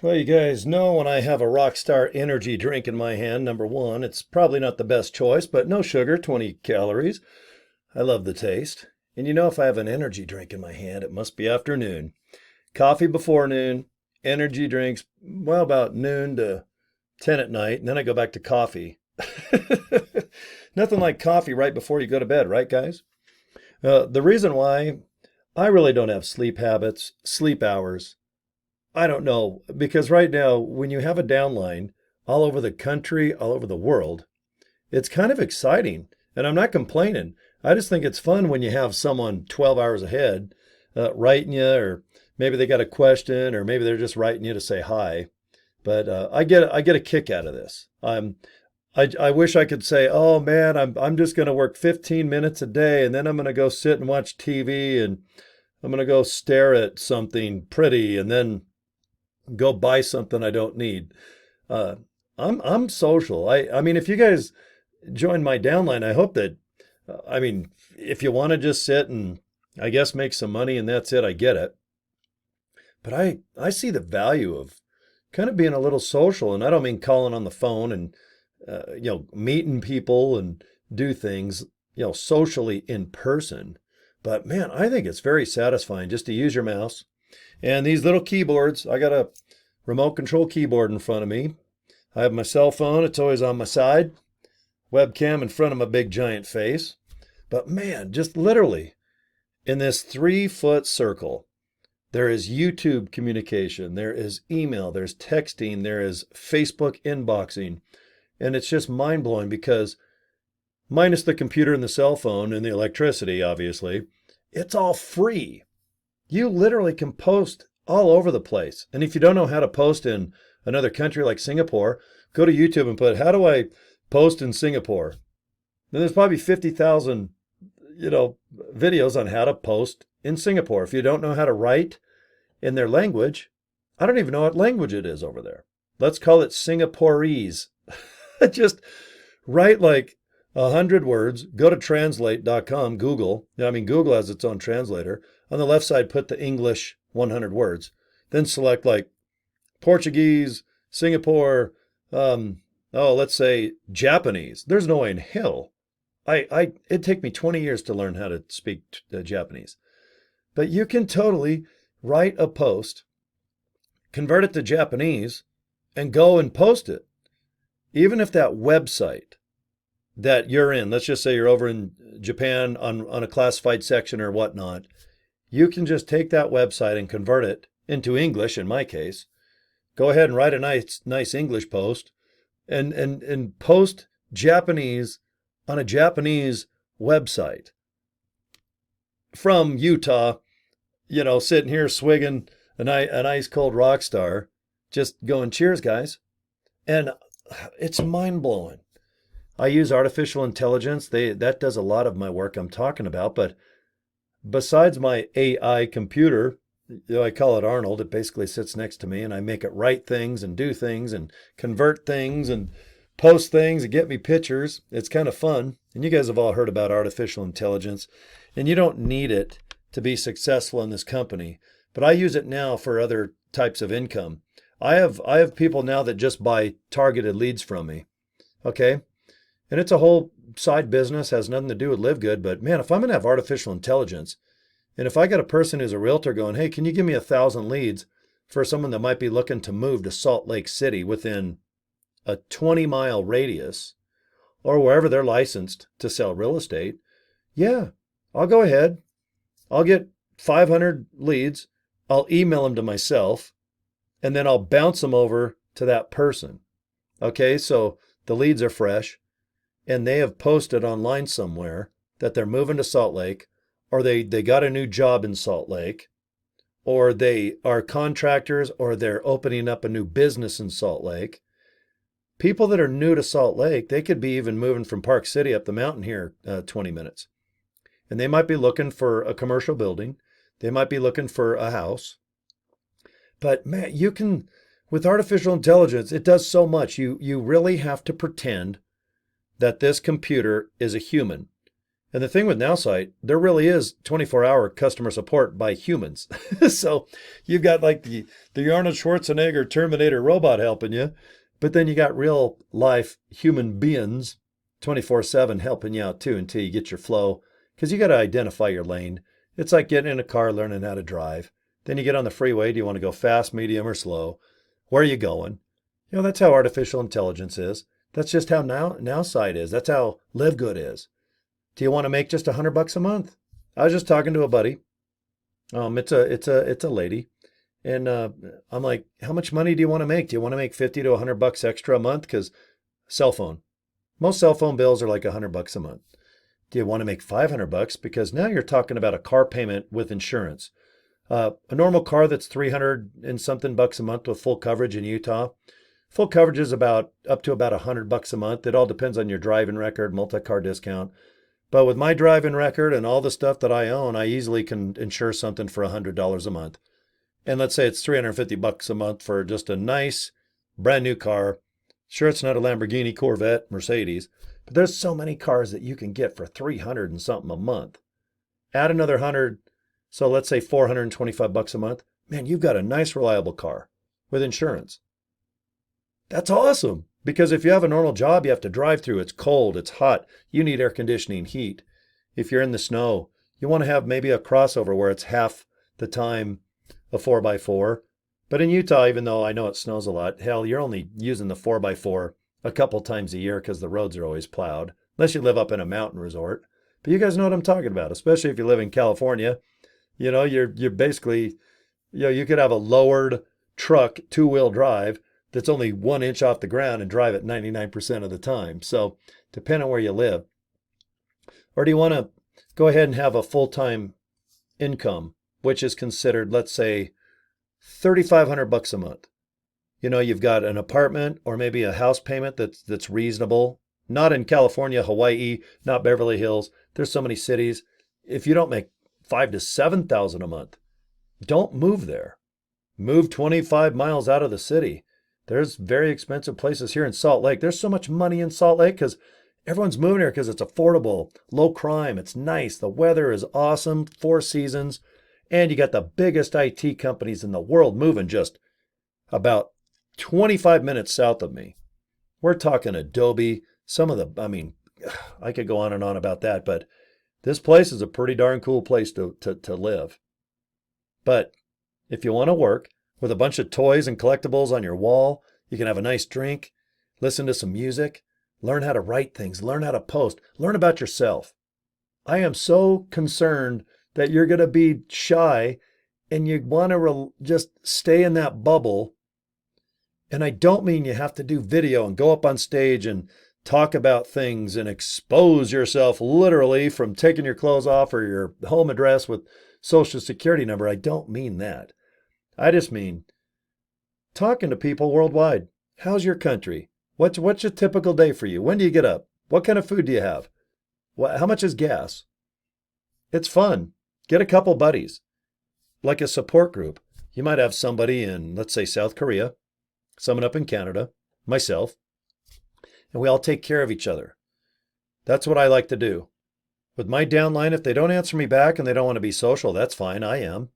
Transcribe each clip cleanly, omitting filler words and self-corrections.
Well, you guys know when I have a Rockstar energy drink in my hand, number one, it's probably not the best choice, but no sugar, 20 calories. I love the taste. And you know, if I have an energy drink in my hand, it must be afternoon. Coffee before noon, energy drinks, well, about noon to 10 at night, and then I go back to coffee. Nothing like coffee right before you go to bed, right, guys? The reason why I really don't have sleep habits, sleep hours, I don't know, because right now, when you have a downline all over the country, all over the world, it's kind of exciting. And I'm not complaining. I just think it's fun when you have someone 12 hours ahead writing you, or maybe they got a question, or maybe they're just writing you to say hi. But I get a kick out of this. I wish I could say, oh man, I'm just going to work 15 minutes a day, and then I'm going to go sit and watch TV, and I'm going to go stare at something pretty, and then go buy something I don't need. Uh, I'm social. I mean, if you guys join my downline, I hope that I mean, if you want to just sit and I guess make some money and that's it, I get it. But I see the value of kind of being a little social, and I don't mean calling on the phone and meeting people and do things socially in person. But man, I think it's very satisfying just to use your mouse and these little keyboards. I got a remote control keyboard in front of me. I have my cell phone. It's always on my side. Webcam in front of my big giant face. But man, just literally in this 3-foot circle, there is YouTube communication, there is email, there's texting, there is Facebook inboxing. And it's just mind blowing because minus the computer and the cell phone and the electricity, obviously, it's all free. You literally can post all over the place. And if you don't know how to post in another country like Singapore, go to YouTube and put, how do I post in Singapore? Then there's probably 50,000, videos on how to post in Singapore. If you don't know how to write in their language, I don't even know what language it is over there. Let's call it Singaporese. Just write like 100 words, go to translate.com, Google. Google has its own translator. On the left side, put the English 100 words. Then select like Portuguese, Singapore, let's say Japanese. There's no way in hell. It'd take me 20 years to learn how to speak Japanese. But you can totally write a post, convert it to Japanese, and go and post it. Even if that website that you're in, let's just say you're over in Japan on a classified section or whatnot, you can just take that website and convert it into English, in my case. Go ahead and write a nice English post and post Japanese on a Japanese website from Utah, sitting here swigging an ice cold Rockstar, just going, cheers, guys. And it's mind blowing. I use artificial intelligence. That does a lot of my work I'm talking about. But besides my AI computer, I call it Arnold. It basically sits next to me, and I make it write things and do things and convert things and post things and get me pictures. It's kind of fun. And you guys have all heard about artificial intelligence, and you don't need it to be successful in this company. But I use it now for other types of income. I have people now that just buy targeted leads from me. Okay? And it's a whole side business, has nothing to do with LiveGood. But man, if I'm going to have artificial intelligence, and if I got a person who's a realtor going, hey, can you give me 1,000 leads for someone that might be looking to move to Salt Lake City within a 20-mile radius or wherever they're licensed to sell real estate? Yeah, I'll go ahead. I'll get 500 leads. I'll email them to myself, and then I'll bounce them over to that person. Okay, so the leads are fresh, and they have posted online somewhere that they're moving to Salt Lake, or they got a new job in Salt Lake, or they are contractors, or they're opening up a new business in Salt Lake. People that are new to Salt Lake, they could be even moving from Park City up the mountain here 20 minutes. And they might be looking for a commercial building. They might be looking for a house. But man, you can, with artificial intelligence, it does so much. You really have to pretend that this computer is a human. And the thing with Nowsite, there really is 24-hour customer support by humans. So you've got like the Arnold Schwarzenegger Terminator robot helping you, but then you got real life human beings 24/7 helping you out too until you get your flow. Because you got to identify your lane. It's like getting in a car, learning how to drive. Then you get on the freeway. Do you want to go fast, medium, or slow? Where are you going? That's how artificial intelligence is. That's just how Nowsite is. That's how LiveGood is. Do you want to make just $100 a month? I was just talking to a buddy. It's a lady, and I'm like, how much money do you want to make? Do you want to make 50 to $100 extra a month? Because cell phone, most cell phone bills are like $100 a month. Do you want to make $500? Because now you're talking about a car payment with insurance. A normal car that's 300 and something bucks a month with full coverage in Utah. Full coverage is about up to about $100 a month. It all depends on your driving record, multi-car discount. But with my driving record and all the stuff that I own, I easily can insure something for $100 a month. And let's say it's $350 a month for just a nice brand new car. Sure, it's not a Lamborghini, Corvette, Mercedes, but there's so many cars that you can get for 300 and something a month. Add another 100, so let's say $425 a month. Man, you've got a nice, reliable car with insurance. That's awesome. Because if you have a normal job, you have to drive through. It's cold, it's hot. You need air conditioning, heat. If you're in the snow, you want to have maybe a crossover where it's half the time a 4x4. But in Utah, even though I know it snows a lot, hell, you're only using the 4x4 a couple times a year because the roads are always plowed, unless you live up in a mountain resort. But you guys know what I'm talking about, especially if you live in California. You're basically, you could have a lowered truck, two-wheel drive, that's only 1 inch off the ground and drive it 99% of the time. So depending on where you live. Or do you want to go ahead and have a full-time income, which is considered, let's say, $3,500 a month? You've got an apartment or maybe a house payment that's reasonable. Not in California, Hawaii, not Beverly Hills. There's so many cities. If you don't make $5,000 to $7,000 a month, don't move there. Move 25 miles out of the city. There's very expensive places here in Salt Lake. There's so much money in Salt Lake because everyone's moving here because it's affordable, low crime, it's nice, the weather is awesome, 4 seasons, and you got the biggest IT companies in the world moving just about 25 minutes south of me. We're talking Adobe, I could go on and on about that, but this place is a pretty darn cool place to live. But if you want to work with a bunch of toys and collectibles on your wall, you can have a nice drink, listen to some music, learn how to write things, learn how to post, learn about yourself. I am so concerned that you're going to be shy and you want to just stay in that bubble. And I don't mean you have to do video and go up on stage and talk about things and expose yourself literally from taking your clothes off or your home address with social security number. I don't mean that. I just mean talking to people worldwide. How's your country? What's a typical day for you? When do you get up? What kind of food do you have? How much is gas? It's fun. Get a couple buddies, like a support group. You might have somebody in, let's say, South Korea, someone up in Canada, myself, and we all take care of each other. That's what I like to do. With my downline, if they don't answer me back and they don't want to be social, that's fine. I am.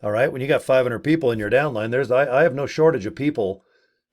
All right. When you got 500 people in your downline, I have no shortage of people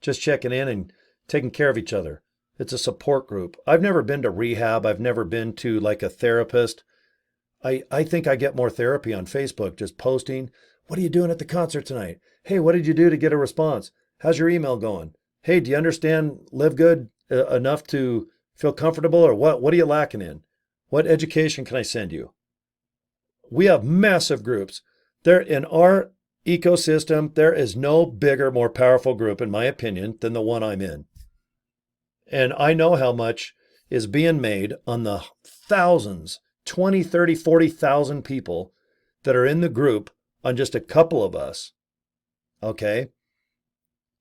just checking in and taking care of each other. It's a support group. I've never been to rehab. I've never been to like a therapist. I think I get more therapy on Facebook just posting. What are you doing at the concert tonight? Hey, what did you do to get a response? How's your email going? Hey, do you understand LiveGood enough to feel comfortable, or what are you lacking in? What education can I send you? We have massive groups. There in our ecosystem, there is no bigger, more powerful group, in my opinion, than the one I'm in. And I know how much is being made on the thousands, 20, 30, 40,000 people that are in the group on just a couple of us. Okay?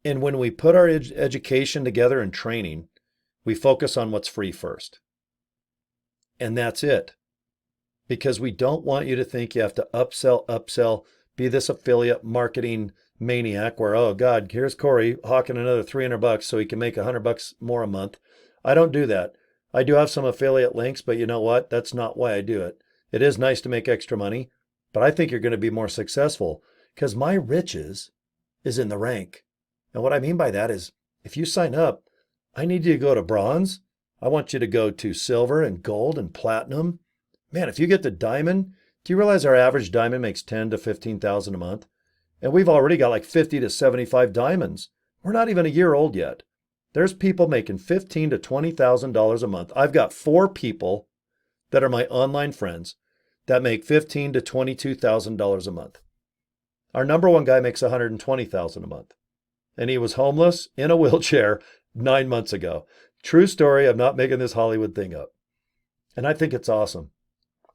And when we put our education together and training, we focus on what's free first. And that's it. Because we don't want you to think you have to upsell, be this affiliate marketing maniac where, oh God, here's Cory hawking another $300 so he can make $100 more a month. I don't do that. I do have some affiliate links, but you know what? That's not why I do it. It is nice to make extra money, but I think you're going to be more successful because my riches is in the rank. And what I mean by that is if you sign up, I need you to go to bronze. I want you to go to silver and gold and platinum. Man, if you get to diamond, do you realize our average diamond makes 10 to 15,000 a month? And we've already got like 50 to 75 diamonds. We're not even a year old yet. There's people making $15,000 to $20,000 a month. I've got 4 people that are my online friends that make $15,000 to $22,000 a month. Our number one guy makes $120,000 a month. And he was homeless in a wheelchair 9 months ago. True story. I'm not making this Hollywood thing up. And I think it's awesome.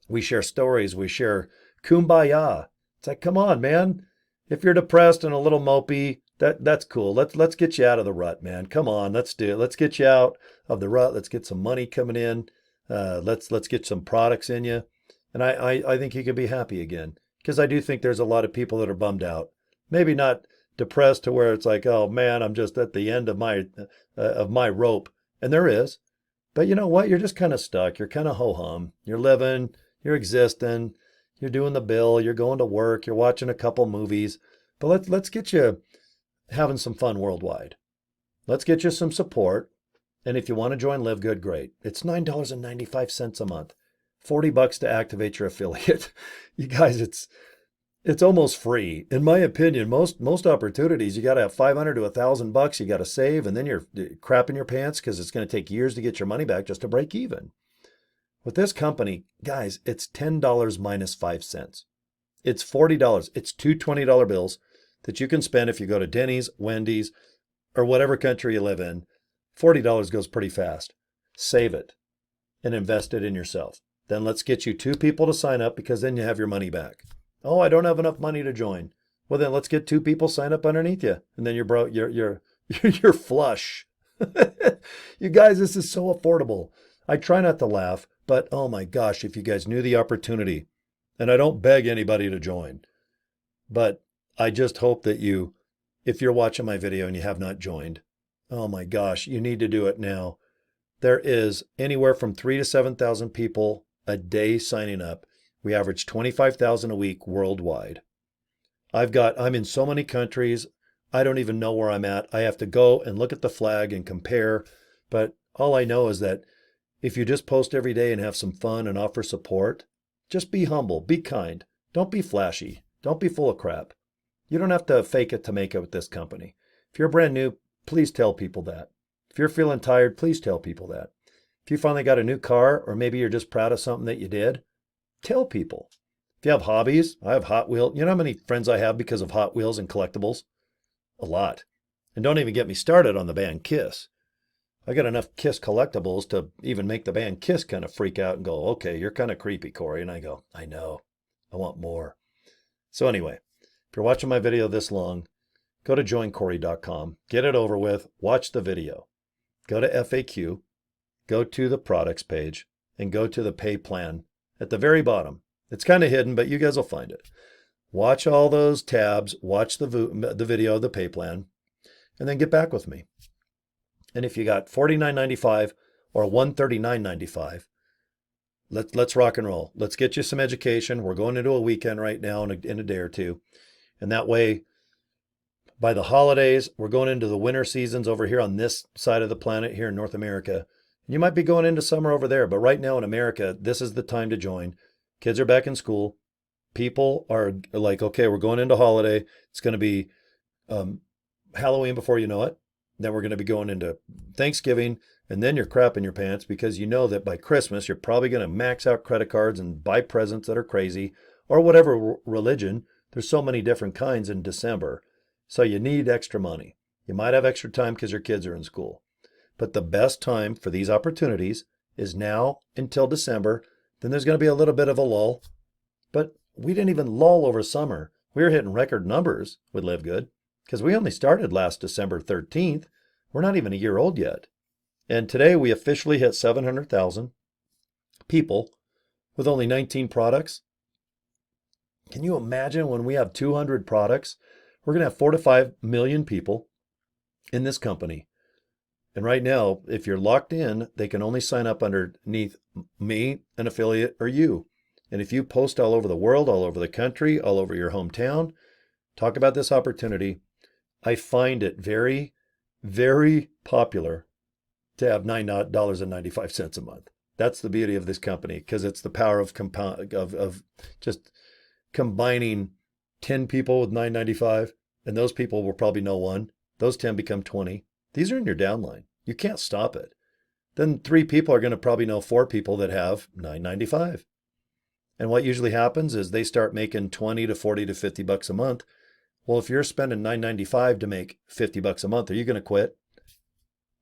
We share stories. We share kumbaya. It's like, come on, man. If you're depressed and a little mopey, that's cool. Let's get you out of the rut, man. Come on, let's do it. Let's get you out of the rut. Let's get some money coming in. Let's get some products in you. And I think you can be happy again. Because I do think there's a lot of people that are bummed out. Maybe not depressed to where it's like, oh man, I'm just at the end of my rope. And there is. But you know what? You're just kind of stuck. You're kind of ho-hum. You're living, you're existing, you're doing the bill, you're going to work, you're watching a couple movies. But let's get you having some fun worldwide. Let's get you some support. And if you want to join LiveGood, great. It's $9.95 a month. $40 to activate your affiliate. You guys, it's almost free. In my opinion, most opportunities, you got to have $500 to $1,000 you got to save, and then you're crapping your pants because it's going to take years to get your money back just to break even. With this company, guys, it's $10 minus 5 cents. It's $40. It's two $20 bills that you can spend if you go to Denny's, Wendy's, or whatever country you live in. $40 goes pretty fast. Save it and invest it in yourself. Then let's get you 2 people to sign up because then you have your money back. Oh, I don't have enough money to join. Well, then let's get 2 people sign up underneath you, and then you're flush. You guys, this is so affordable. I try not to laugh, but oh my gosh, if you guys knew the opportunity, and I don't beg anybody to join, but I just hope that if you're watching my video and you have not joined, oh my gosh, you need to do it now. There is anywhere from 3,000 to 7,000 people a day signing up. We average 25,000 a week worldwide. I'm in so many countries, I don't even know where I'm at. I have to go and look at the flag and compare. But all I know is that if you just post every day and have some fun and offer support, just be humble, be kind. Don't be flashy. Don't be full of crap. You don't have to fake it to make it with this company. If you're brand new, please tell people that. If you're feeling tired, please tell people that. If you finally got a new car, or maybe you're just proud of something that you did, tell people. If you have hobbies, I have Hot Wheels. You know how many friends I have because of Hot Wheels and collectibles? A lot. And don't even get me started on the band Kiss. I got enough Kiss collectibles to even make the band Kiss kind of freak out and go, okay, you're kind of creepy, Cory. And I go, I know. I want more. So anyway, if you're watching my video this long, go to joincory.com, get it over with, watch the video. Go to FAQ, go to the products page, and go to the pay plan at the very bottom. It's kind of hidden, but you guys will find it. Watch all those tabs, watch the video of the pay plan, and then get back with me. And if you got $49.95 or $139.95, let's rock and roll. Let's get you some education. We're going into a weekend right now in a day or two. And that way, by the holidays, we're going into the winter seasons over here on this side of the planet here in North America. You might be going into summer over there, but right now in America, this is the time to join. Kids are back in school. People are like, okay, we're going into holiday. It's going to be Halloween before you know it. Then we're going to be going into Thanksgiving, and then you're crapping your pants because you know that by Christmas, you're probably going to max out credit cards and buy presents that are crazy, or whatever religion. There's so many different kinds in December. So you need extra money. You might have extra time because your kids are in school. But the best time for these opportunities is now until December. Then there's going to be a little bit of a lull. But we didn't even lull over summer. We were hitting record numbers with LiveGood because we only started last December 13th. We're not even a year old yet. And today we officially hit 700,000 people with only 19 products. Can you imagine when we have 200 products? We're going to have 4 to 5 million people in this company And right now, if you're locked in, they can only sign up underneath me, an affiliate, or you. And if you post all over the world, all over the country, all over your hometown, talk about this opportunity, I find it very, very popular to have $9.95 a month. That's the beauty of this company, because it's the power of just combining 10 people with $9.95, and those people will probably know one. Those 10 become 20. These are in your downline. You can't stop it. Then 3 people are going to probably know 4 people that have $9.95. And what usually happens is they start making 20 to 40 to 50 bucks a month. Well, if you're spending $9.95 to make 50 bucks a month, are you going to quit?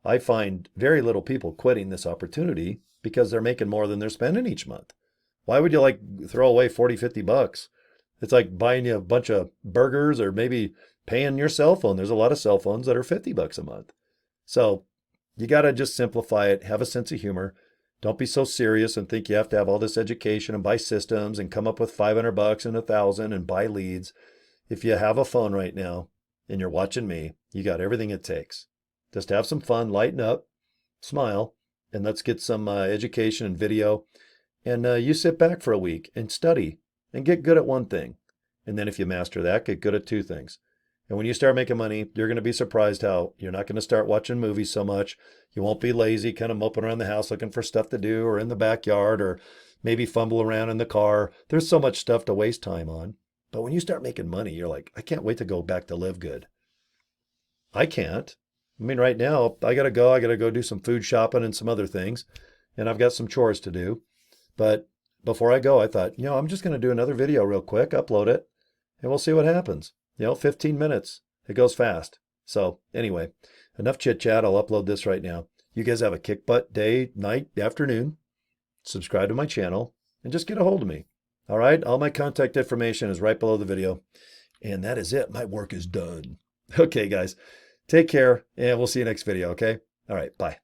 I find very little people quitting this opportunity because they're making more than they're spending each month. Why would you throw away 40, 50 bucks? It's like buying you a bunch of burgers or maybe paying your cell phone. There's a lot of cell phones that are 50 bucks a month. So you got to just simplify it, have a sense of humor. Don't be so serious and think you have to have all this education and buy systems and come up with 500 bucks and 1,000 and buy leads. If you have a phone right now and you're watching me, you got everything it takes. Just have some fun, lighten up, smile, and let's get some education and video. And you sit back for a week and study and get good at one thing. And then if you master that, get good at 2 things. And when you start making money, you're going to be surprised how you're not going to start watching movies so much. You won't be lazy, kind of moping around the house looking for stuff to do, or in the backyard, or maybe fumble around in the car. There's so much stuff to waste time on. But when you start making money, you're like, I can't wait to go back to LiveGood. I can't. I mean, right now, I got to go do some food shopping and some other things. And I've got some chores to do. But before I go, I thought, I'm just going to do another video real quick, upload it, and we'll see what happens. 15 minutes. It goes fast. So anyway, enough chit chat. I'll upload this right now. You guys have a kick butt day, night, afternoon. Subscribe to my channel and just get a hold of me. All right. All my contact information is right below the video. And that is it. My work is done. Okay, guys, take care and we'll see you next video. Okay. All right. Bye.